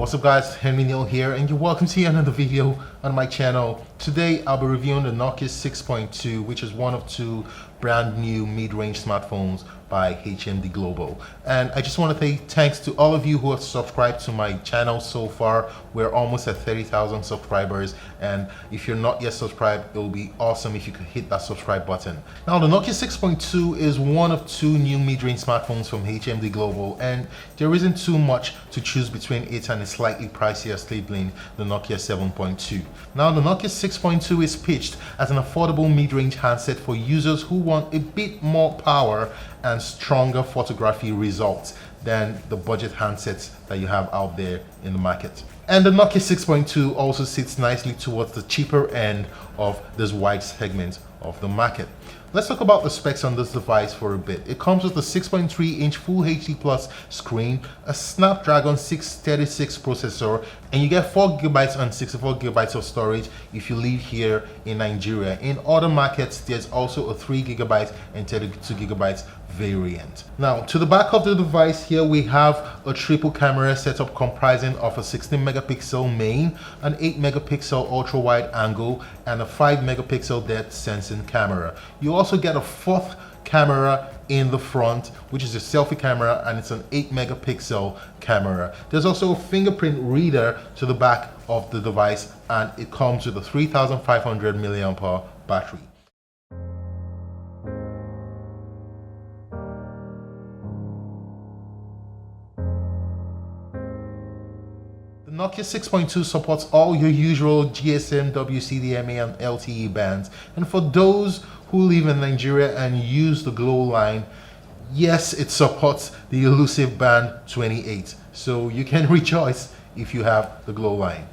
What's up guys, Henreeneo here and you're welcome to another video on my channel. Today I'll be reviewing the Nokia 6.2, which is one of two brand new mid-range smartphones by HMD Global. And I just want to say thanks to all of you who have subscribed to my channel so far. We're almost at 30,000 subscribers, and if you're not yet subscribed, it will be awesome if you could hit that subscribe button. Now the Nokia 6.2 is one of two new mid-range smartphones from HMD Global, and there isn't too much to choose between it and a slightly pricier sibling, the Nokia 7.2. Now the Nokia 6.2 is pitched as an affordable mid-range handset for users who want a bit more power and stronger photography results than the budget handsets that you have out there in the market. And the Nokia 6.2 also sits nicely towards the cheaper end of this wide segment of the market. Let's talk about the specs on this device for a bit. It comes with a 6.3-inch Full HD Plus screen, a Snapdragon 636 processor, and you get 4GB and 64GB of storage if you live here in Nigeria. In other markets, there's also a 3GB and 32GB variant. Now, to the back of the device here, we have a triple camera setup comprising of a 16-megapixel main, an 8-megapixel ultra-wide angle, and a 5-megapixel depth sensing camera. You also get a fourth camera in the front, which is a selfie camera, and it's an 8-megapixel camera. There's also a fingerprint reader to the back of the device, and it comes with a 3500 mAh battery. The Nokia 6.2 supports all your usual GSM, WCDMA and LTE bands, and for those who live in Nigeria and use the Glow line, yes, it supports the elusive band 28, so you can rejoice if you have the Glow line.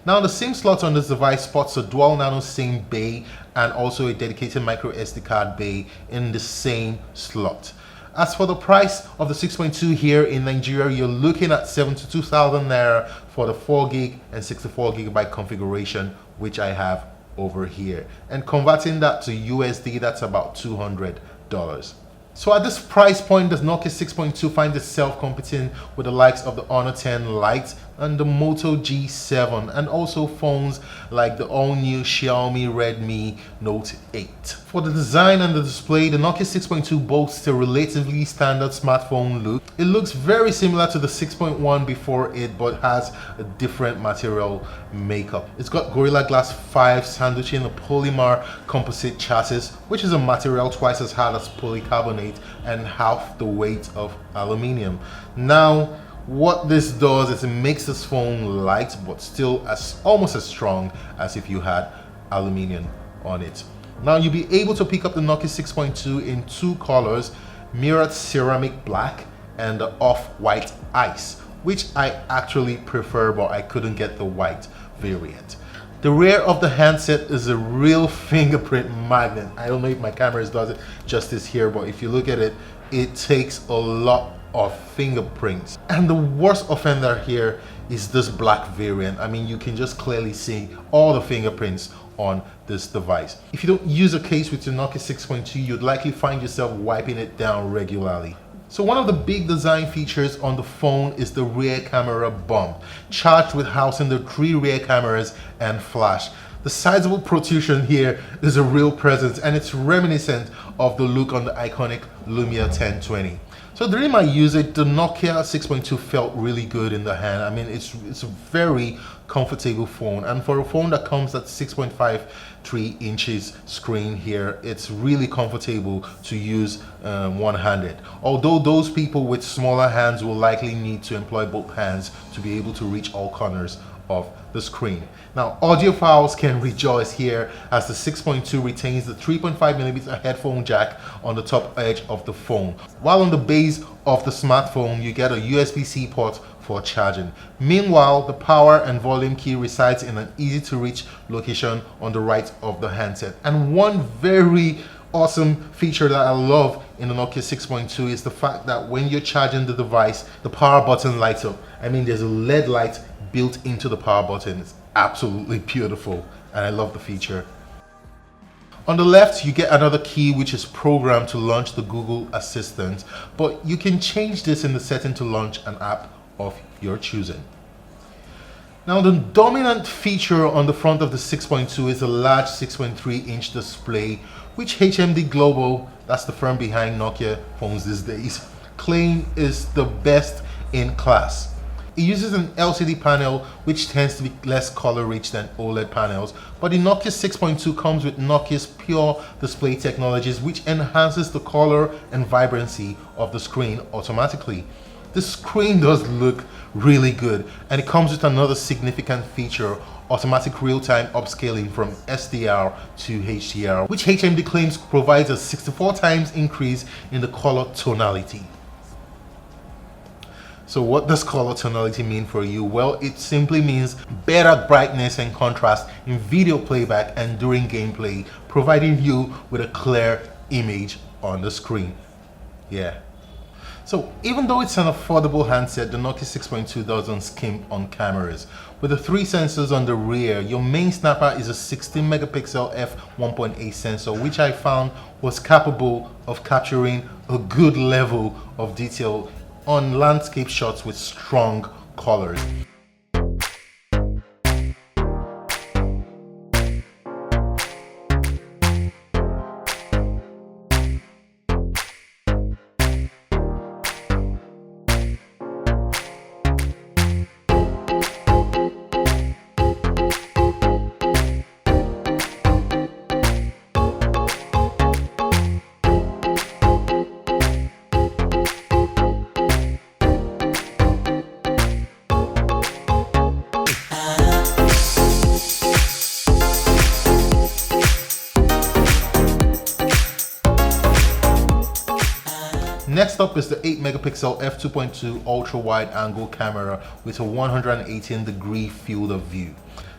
Now the SIM slot on this device sports a dual nano SIM bay and also a dedicated micro SD card bay in the same slot. As for the price of the 6.2 here in Nigeria, you're looking at 72,000 Naira for the 4GB and 64GB configuration, which I have over here. And converting that to USD, that's about $200. So at this price point, the Nokia 6.2 finds itself competing with the likes of the Honor 10 Lite and the Moto G7, and also phones like the all-new Xiaomi Redmi Note 8. For the design and the display, the Nokia 6.2 boasts a relatively standard smartphone look. It looks very similar to the 6.1 before it, but has a different material makeup. It's got Gorilla Glass 5 sandwiching a polymer composite chassis, which is a material twice as hard as polycarbonate and half the weight of aluminium. Now, what this does is it makes this phone light but still almost as strong as if you had aluminium on it. Now you'll be able to pick up the Nokia 6.2 in two colors, mirrored ceramic black and the off-white ice, which I actually prefer, but I couldn't get the white variant. The rear of the handset is a real fingerprint magnet. I don't know if my camera does it justice here, but if you look at it, it takes a lot of fingerprints. And the worst offender here is this black variant. I mean, you can just clearly see all the fingerprints on this device. If you don't use a case with your Nokia 6.2, you'd likely find yourself wiping it down regularly. So one of the big design features on the phone is the rear camera bump, charged with housing the 3 rear cameras and flash. The sizable protrusion here is a real presence, and it's reminiscent of the look on the iconic Lumia 1020. So during my usage, the Nokia 6.2 felt really good in the hand. I mean, it's a very comfortable phone, and for a phone that comes at 6.53 inches screen here, it's really comfortable to use one-handed. Although those people with smaller hands will likely need to employ both hands to be able to reach all corners of the screen. Now, audiophiles can rejoice here as the 6.2 retains the 3.5mm headphone jack on the top edge of the phone, while on the base of the smartphone you get a USB-C port for charging. Meanwhile, the power and volume key resides in an easy to reach location on the right of the handset. And one very awesome feature that I love in the Nokia 6.2 is the fact that when you're charging the device, the power button lights up. I mean, there's a LED light built into the power button. It's absolutely beautiful, and I love the feature. On the left, you get another key which is programmed to launch the Google Assistant, but you can change this in the setting to launch an app of your choosing. Now the dominant feature on the front of the 6.2 is a large 6.3-inch display, which HMD Global, that's the firm behind Nokia phones these days, claim is the best in class. It uses an LCD panel which tends to be less color rich than OLED panels, but the Nokia 6.2 comes with Nokia's pure display technologies, which enhances the color and vibrancy of the screen automatically. The screen does look really good, and it comes with another significant feature: automatic real-time upscaling from SDR to HDR, which HMD claims provides a 64 times increase in the color tonality. So what does color tonality mean for you? Well, it simply means better brightness and contrast in video playback and during gameplay, providing you with a clear image on the screen. Yeah. So even though it's an affordable handset, the Nokia 6.2 doesn't skimp on cameras. With the 3 sensors on the rear, your main snapper is a 16 megapixel f1.8 sensor, which I found was capable of capturing a good level of detail on landscape shots with strong colors. Next up is the 8 megapixel f2.2 ultra wide angle camera with a 118-degree field of view.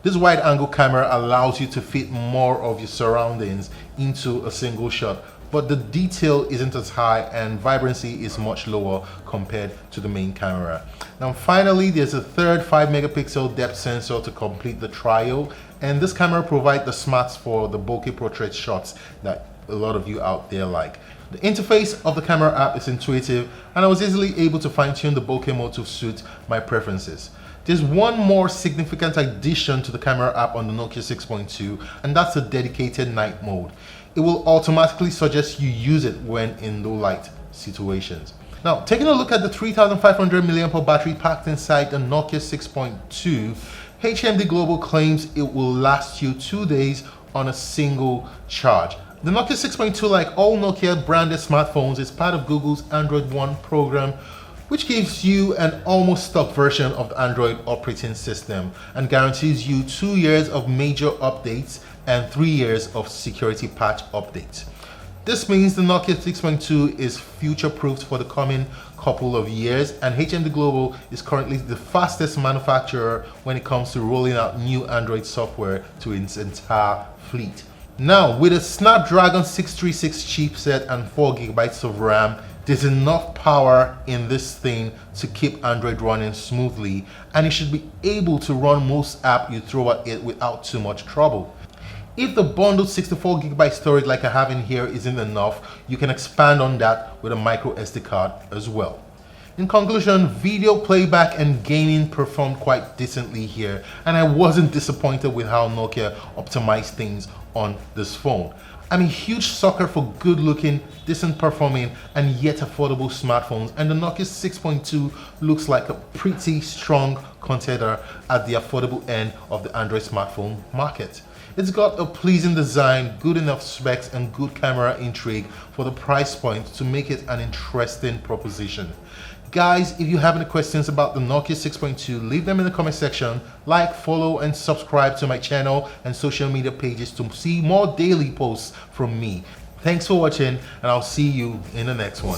This wide angle camera allows you to fit more of your surroundings into a single shot, but the detail isn't as high and vibrancy is much lower compared to the main camera. Now finally, there's a third 5 megapixel depth sensor to complete the trio, and this camera provides the smarts for the bokeh portrait shots that a lot of you out there like. The interface of the camera app is intuitive, and I was easily able to fine-tune the bokeh mode to suit my preferences. There's one more significant addition to the camera app on the Nokia 6.2, and that's a dedicated night mode. It will automatically suggest you use it when in low light situations. Now, taking a look at the 3500 mAh battery packed inside the Nokia 6.2, HMD Global claims it will last you 2 days on a single charge. The Nokia 6.2, like all Nokia branded smartphones, is part of Google's Android One program, which gives you an almost stock version of the Android operating system and guarantees you 2 years of major updates and 3 years of security patch updates. This means the Nokia 6.2 is future-proofed for the coming couple of years, and HMD Global is currently the fastest manufacturer when it comes to rolling out new Android software to its entire fleet. Now, with a Snapdragon 636 chipset and 4GB of RAM, there's enough power in this thing to keep Android running smoothly, and it should be able to run most apps you throw at it without too much trouble. If the bundled 64GB storage like I have in here isn't enough, you can expand on that with a micro SD card as well. In conclusion, video playback and gaming performed quite decently here, and I wasn't disappointed with how Nokia optimized things on this phone. I'm a huge sucker for good looking, decent performing and yet affordable smartphones, and the Nokia 6.2 looks like a pretty strong contender at the affordable end of the Android smartphone market. It's got a pleasing design, good enough specs and good camera intrigue for the price point to make it an interesting proposition. Guys, if you have any questions about the Nokia 6.2, leave them in the comment section. Like, follow and subscribe to my channel and social media pages to see more daily posts from me. Thanks for watching, and I'll see you in the next one.